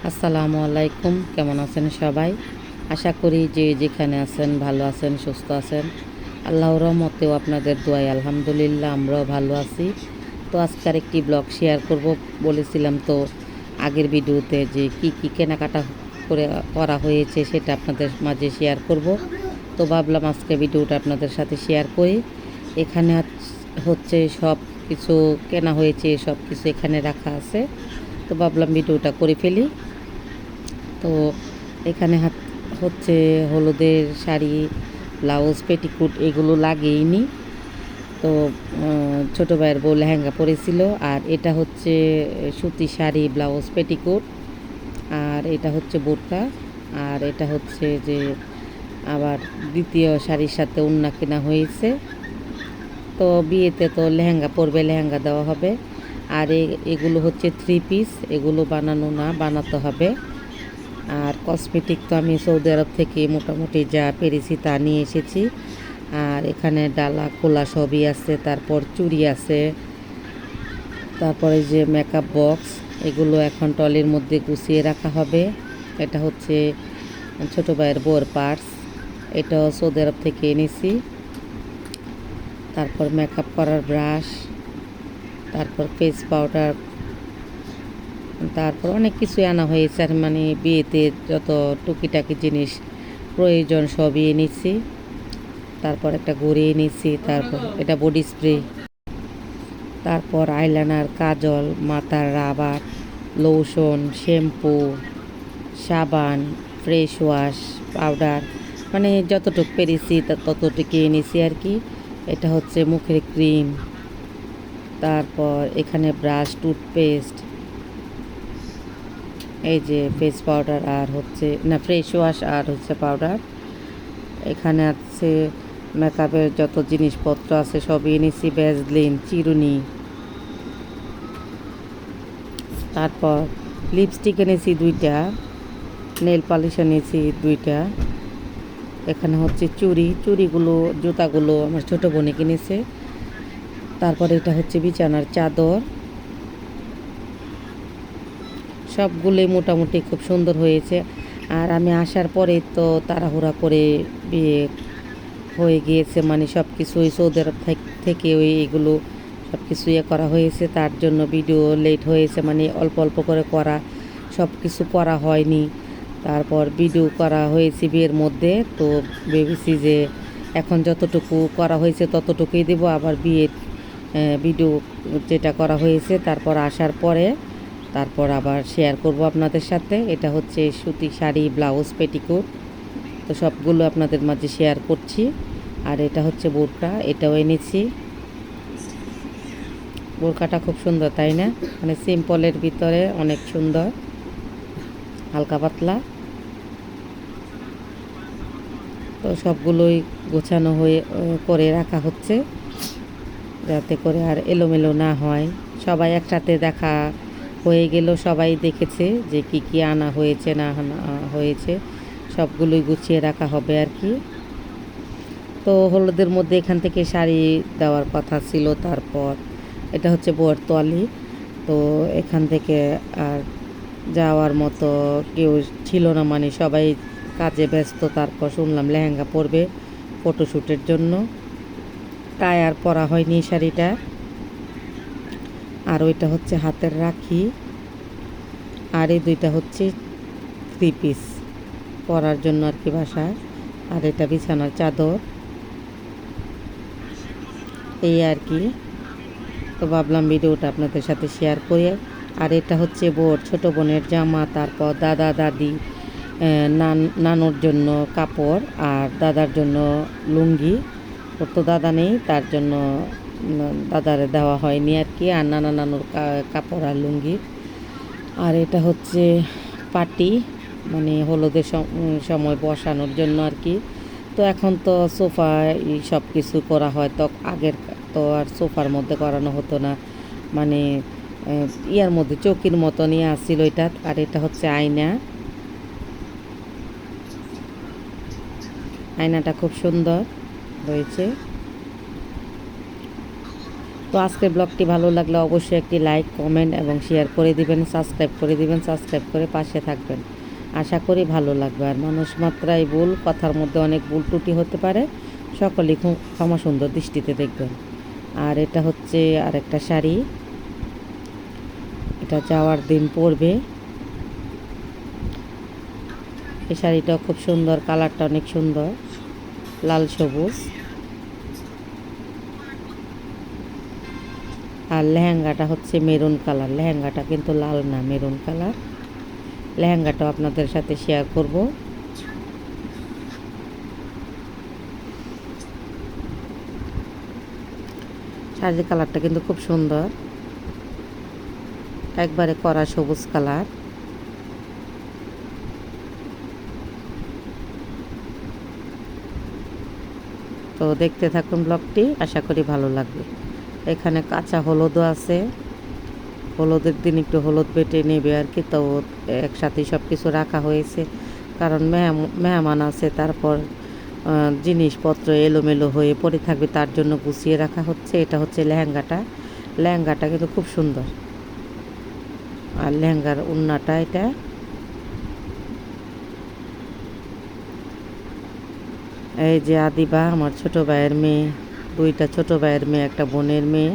আসসালামু আলাইকুম, কেমন আছেন সবাই? আশা করি যে যেখানে আছেন ভালো আছেন, সুস্থ আছেন। আল্লাহর রহমতেও আপনাদের দোয়ায় আলহামদুলিল্লাহ আমরাও ভালো আছি। তো আজকের একটি ব্লগ শেয়ার করব বলেছিলাম, তো আগের ভিডিওতে যে কি কেনাকাটা করে করা হয়েছে সেটা আপনাদের মাঝে শেয়ার করব। তো ভাবলাম আজকে ভিডিওটা আপনাদের সাথে শেয়ার করি। এখানে হচ্ছে সব কিছু কেনা হয়েছে, সব কিছু এখানে রাখা আছে। তো ভাবলাম ভিডিওটা করে ফেলি। তো এখানে হচ্ছে হলুদের শাড়ি, ব্লাউজ, পেটিকুট এগুলো লাগেইনি। তো ছোটো ভাইয়ের বউ লেহেঙ্গা পরেছিল, আর এটা হচ্ছে সুতি শাড়ি, ব্লাউজ, পেটিকুট, আর এটা হচ্ছে বোরকা, আর এটা হচ্ছে যে আবার দ্বিতীয় শাড়ির সাথে ওড়না কেনা হয়েছে। তো বিয়েতে তো লেহেঙ্গা পরবে, লেহেঙ্গা দেওয়া হবে। আর এগুলো হচ্ছে 3 পিস, এগুলো বানানো না, বানাতে হবে। আর কসমেটিক তো আমি সৌদি আরব থেকে মোটামুটি যা পেরেছি তা নিয়ে এসেছি। আর এখানে ডালা খোলা সবই আছে, তারপর চুড়ি আছে, তারপরে যে মেকআপ বক্স, এগুলো এখন টলির মধ্যে গুছিয়ে রাখা হবে। এটা হচ্ছে ছোটো ভাইয়ের বউয়ের পার্স, এটাও সৌদি আরব থেকে এনেছি। তারপর মেকআপ করার ব্রাশ, তারপর ফেস পাউডার, তারপর অনেক কিছুই আনা হয়েছে। আর মানে বিয়েতে যত টুকিটাকি জিনিস প্রয়োজন সবই এনেছি। তারপর একটা ঘড়ি এনেছি, তারপর এটা বডি স্প্রে, তারপর আইলাইনার, কাজল, মাথার রাবার, লোশন, শ্যাম্পু, সাবান, ফ্রেশ ওয়াশ, পাউডার, মানে যতটুকু পেরেছি ততটুকু এনেছি আর কি। এটা হচ্ছে মুখের ক্রিম, তারপর এখানে ব্রাশ, টুথপেস্ট, এই যে ফেস পাউডার, আর হচ্ছে না ফ্রেশ ওয়াশ, আর হচ্ছে পাউডার। এখানে আছে মেকআপের যত জিনিসপত্র আছে সবই এনেছি, ভ্যাসলিন, চিরুনি, তারপর লিপস্টিক এনেছি 2টা, নেল পালিশ এনেছি 2টা। এখানে হচ্ছে চুড়িগুলো, জুতাগুলো আমার ছোটো বোনে কিনেছে। তারপর এটা হচ্ছে বিছানার চাদর। সবগুলোই মোটামুটি খুব সুন্দর হয়েছে। আর আমি আসার পরে তো তাড়াহুড়া করে বিয়ে হয়ে গিয়েছে, মানে সব কিছুই সৌদি আরব থেকে এগুলো সব কিছু করা হয়েছে, তার জন্য ভিডিও লেট হয়েছে, মানে অল্প অল্প করে করা, সব কিছু করা হয়নি। তারপর ভিডিও করা হয়েছে বিয়ের মধ্যে, তো ভেবেছি যে এখন যতটুকু করা হয়েছে ততটুকুই দেবো। আবার বিয়ের ভিডিও যেটা করা হয়েছে তারপর আসার পরে তারপর আবার শেয়ার করব আপনাদের সাথে। এটা হচ্ছে সুতি শাড়ি, ব্লাউজ, পেটিকোট, তো সবগুলো আপনাদের মাঝে শেয়ার করছি। আর এটা হচ্ছে বোরকা, এটাও এনেছি। বোরকাটা খুব সুন্দর, তাই না? মানে সিম্পলের ভিতরে অনেক সুন্দর, হালকা পাতলা। তো সবগুলোই গোছানো হয়ে করে রাখা হচ্ছে, যাতে করে আর এলোমেলো না হয়। সবাই একসাথে দেখা হয়ে গেল, সবাই দেখেছে যে কি আনা হয়েছে না আনা হয়েছে, সবগুলোই গুছিয়ে রাখা হবে আর কি। তো হলুদের মধ্যে এখান থেকে শাড়ি দেওয়ার কথা ছিল, তারপর এটা হচ্ছে বউয়ের তোয়ালি। তো এখান থেকে আর যাওয়ার মতো কেউ ছিল না, মানে সবাই কাজে ব্যস্ত। তারপর শুনলাম লেহেঙ্গা পরবে ফটোশ্যুটের জন্য, তাই আর পরা হয়নি শাড়িটা। আর ওইটা হচ্ছে হাতের রাখি, আর এই 2টা হচ্ছে 3 পিস পরার জন্য আর কি বাসায়। আর এটা বিছানার চাদর, এই আর কি। তো ভাবলাম ভিডিওটা আপনাদের সাথে শেয়ার করি। আর এটা হচ্ছে ছোটো বোনের জামা, তারপর দাদা দাদি, নানুর জন্য কাপড়, আর দাদার জন্য লুঙ্গি। ওর তো দাদা নেই, তার জন্য দাদারে দেওয়া হয়নি আর কি। আর নানুর কাপড় আর লুঙ্গি। আর এটা হচ্ছে পাটি, মানে হলুদের সময় বসানোর জন্য আর কি। তো এখন তো সোফায় সব কিছু করা হয়, তো আগের তো আর সোফার মধ্যে করানো হতো না, মানে ইয়ার মধ্যে চৌকির মতো নিয়ে আসছিল এটা। আর এটা হচ্ছে আয়না, আয়নাটা খুব সুন্দর হয়েছে। তো আজকের ব্লগটি ভালো লাগলে অবশ্যই একটি লাইক, কমেন্ট এবং শেয়ার করে দিবেন, সাবস্ক্রাইব করে দিবেন, সাবস্ক্রাইব করে পাশে থাকবেন। আশা করি ভালো লাগবে। আর মানুষ মাত্রাই ভুল, কথার মধ্যে অনেক ভুল ত্রুটি হতে পারে, সকলেই ক্ষমা সুন্দর দৃষ্টিতে দেখবেন। আর এটা হচ্ছে আরেকটা শাড়ি, এটা যাওয়ার দিন পরবে। এই শাড়িটাও খুব সুন্দর, কালারটা অনেক সুন্দর, লাল সবুজ। আর লেহেঙ্গাটা হচ্ছে মেরুন কালার, লেহেঙ্গাটা কিন্তু লাল না, মেরুন কালার। লেহেঙ্গাটাও আপনাদের সাথে শেয়ার করব। শাড়ির কালারটা কিন্তু খুব সুন্দর, একবারে কড়া সবুজ কালার। তো দেখতে থাকুন ব্লগটি, আশা করি ভালো লাগবে। এখানে কাঁচা হলুদও আছে, হলুদের দিন একটু হলুদ বেটে নেবে আর কি। তো একসাথেই সব কিছু রাখা হয়েছে, কারণ মেহমান আছে, তারপর জিনিসপত্র এলোমেলো হয়ে পড়ে থাকবে, তার জন্য গুছিয়ে রাখা হচ্ছে। এটা হচ্ছে লেহেঙ্গাটা, লেহেঙ্গাটা কিন্তু খুব সুন্দর। আর লেহেঙ্গার ওড়নাটা এটা। এই যে আদিবা, আমার ছোট ভাইয়ের মেয়ে, দুইটা ছোট ভাইয়ের মেয়ে, একটা বোনের মেয়ে।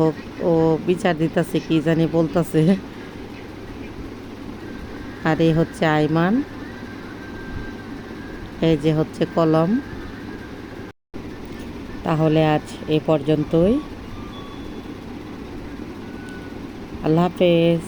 ও ও বিচার দিতেছে, কি জানি বলতেছে। আর এই হচ্ছে আইমান, এই যে হচ্ছে কলম। তাহলে আজ এ পর্যন্তই। আল্লাহ হাফেজ।